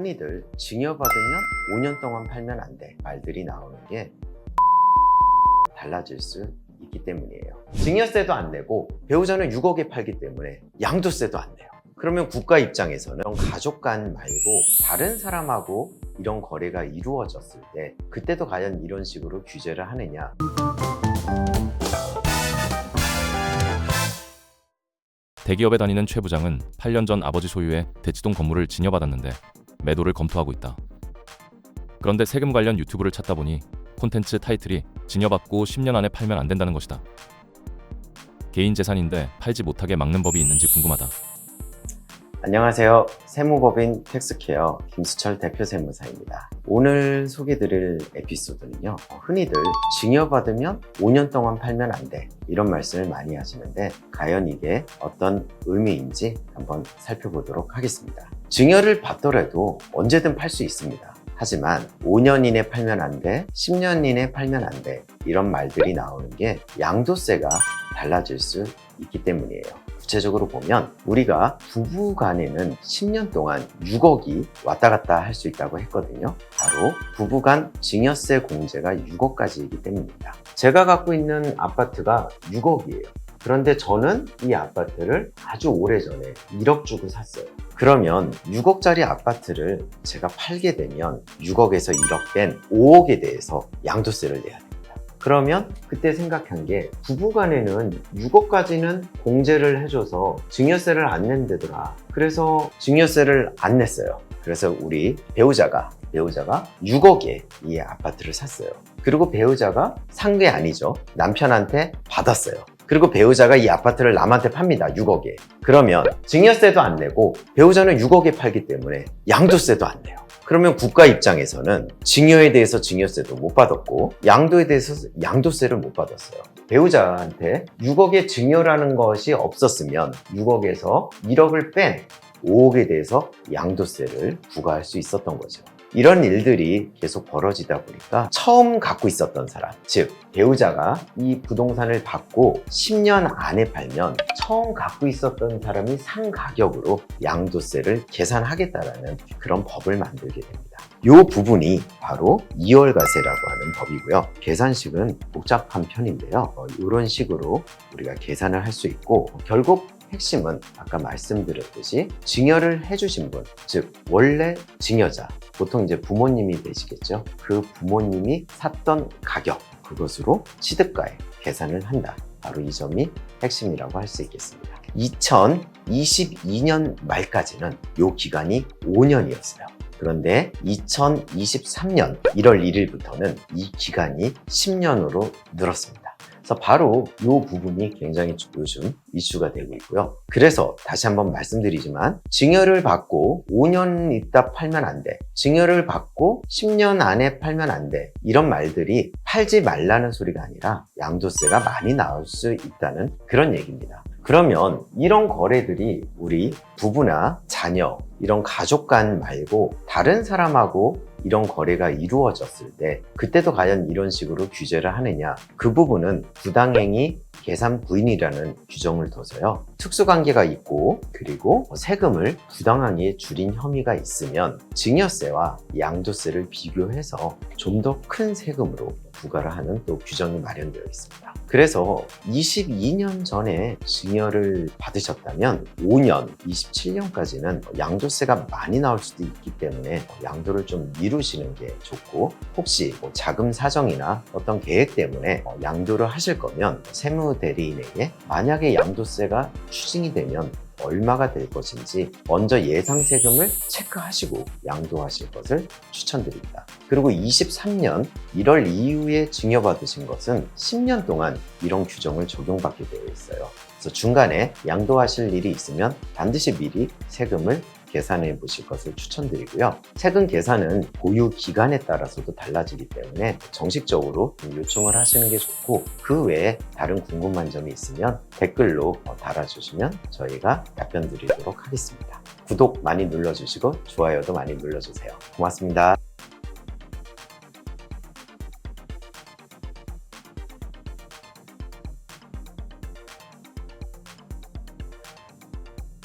흔히들 증여받으면 5년 동안 팔면 안 돼 말들이 나오는 게 달라질 수 있기 때문이에요. 증여세도 안 내고 배우자는 6억에 팔기 때문에 양도세도 안 내요. 그러면 국가 입장에서는 가족 간 말고 다른 사람하고 이런 거래가 이루어졌을 때 그때도 과연 이런 식으로 규제를 하느냐. 대기업에 다니는 최 부장은 8년 전 아버지 소유의 대치동 건물을 증여받았는데 매도를 검토하고 있다. 그런데 세금 관련 유튜브를 찾다 보니 콘텐츠 타이틀이 증여받고 10년 안에 팔면 안 된다는 것이다. 개인 재산인데 팔지 못하게 막는 법이 있는지 궁금하다. 안녕하세요. 세무법인 텍스케어 김수철 대표 세무사입니다. 오늘 소개드릴 에피소드는요. 흔히들 증여받으면 5년 동안 팔면 안 돼 이런 말씀을 많이 하시는데 과연 이게 어떤 의미인지 한번 살펴보도록 하겠습니다. 증여를 받더라도 언제든 팔 수 있습니다. 하지만 5년 이내 팔면 안 돼, 10년 이내 팔면 안 돼 이런 말들이 나오는 게 양도세가 달라질 수 있기 때문이에요. 구체적으로 보면 우리가 부부 간에는 10년 동안 6억이 왔다 갔다 할 수 있다고 했거든요. 바로 부부 간 증여세 공제가 6억까지이기 때문입니다. 제가 갖고 있는 아파트가 6억이에요. 그런데 저는 이 아파트를 아주 오래전에 1억 주고 샀어요. 그러면 6억짜리 아파트를 제가 팔게 되면 6억에서 1억 뺀 5억에 대해서 양도세를 내야 됩니다. 그러면 그때 생각한 게 부부간에는 6억까지는 공제를 해줘서 증여세를 안 낸다더라. 그래서 증여세를 안 냈어요. 그래서 우리 배우자가 6억에 이 아파트를 샀어요. 그리고 배우자가 산 게 아니죠. 남편한테 받았어요. 그리고 배우자가 이 아파트를 남한테 팝니다. 6억에. 그러면 증여세도 안 내고 배우자는 6억에 팔기 때문에 양도세도 안 내요. 그러면 국가 입장에서는 증여에 대해서 증여세도 못 받았고 양도에 대해서 양도세를 못 받았어요. 배우자한테 6억의 증여라는 것이 없었으면 6억에서 1억을 뺀 5억에 대해서 양도세를 부과할 수 있었던 거죠. 이런 일들이 계속 벌어지다 보니까 처음 갖고 있었던 사람, 즉 배우자가 이 부동산을 받고 10년 안에 팔면 처음 갖고 있었던 사람이 산 가격으로 양도세를 계산하겠다라는 그런 법을 만들게 됩니다. 이 부분이 바로 이월과세라고 하는 법이고요. 계산식은 복잡한 편인데요. 이런 식으로 우리가 계산을 할 수 있고 결국 핵심은 아까 말씀드렸듯이 증여를 해주신 분, 즉 원래 증여자, 보통 이제 부모님이 되시겠죠. 그 부모님이 샀던 가격, 그것으로 취득가액 계산을 한다. 바로 이 점이 핵심이라고 할 수 있겠습니다. 2022년 말까지는 이 기간이 5년이었어요. 그런데 2023년 1월 1일부터는 이 기간이 10년으로 늘었습니다. 그래서 바로 이 부분이 굉장히 요즘 이슈가 되고 있고요. 그래서 다시 한번 말씀드리지만 증여를 받고 5년 있다 팔면 안 돼. 증여를 받고 10년 안에 팔면 안 돼. 이런 말들이 팔지 말라는 소리가 아니라 양도세가 많이 나올 수 있다는 그런 얘기입니다. 그러면 이런 거래들이 우리 부부나 자녀, 이런 가족 간 말고 다른 사람하고 이런 거래가 이루어졌을 때 그때도 과연 이런 식으로 규제를 하느냐. 그 부분은 부당행위 계산 부인이라는 규정을 둬서요. 특수관계가 있고 그리고 세금을 부당하게 줄인 혐의가 있으면 증여세와 양도세를 비교해서 좀 더 큰 세금으로 부과를 하는 또 규정이 마련되어 있습니다. 그래서 22년 전에 증여를 받으셨다면 5년, 27년까지는 양도세가 많이 나올 수도 있기 때문에 양도를 좀 미루시는 게 좋고 혹시 자금 사정이나 어떤 계획 때문에 양도를 하실 거면 세무대리인에게 만약에 양도세가 추징이 되면 얼마가 될 것인지 먼저 예상 세금을 체크하시고 양도하실 것을 추천드립니다. 그리고 23년 1월 이후에 증여받으신 것은 10년 동안 이런 규정을 적용받게 되어 있어요. 그래서 중간에 양도하실 일이 있으면 반드시 미리 세금을 계산해 보실 것을 추천드리고요. 세금 계산은 보유 기간에 따라서도 달라지기 때문에 정식적으로 요청을 하시는 게 좋고 그 외에 다른 궁금한 점이 있으면 댓글로 달아주시면 저희가 답변 드리도록 하겠습니다. 구독 많이 눌러주시고 좋아요도 많이 눌러주세요. 고맙습니다.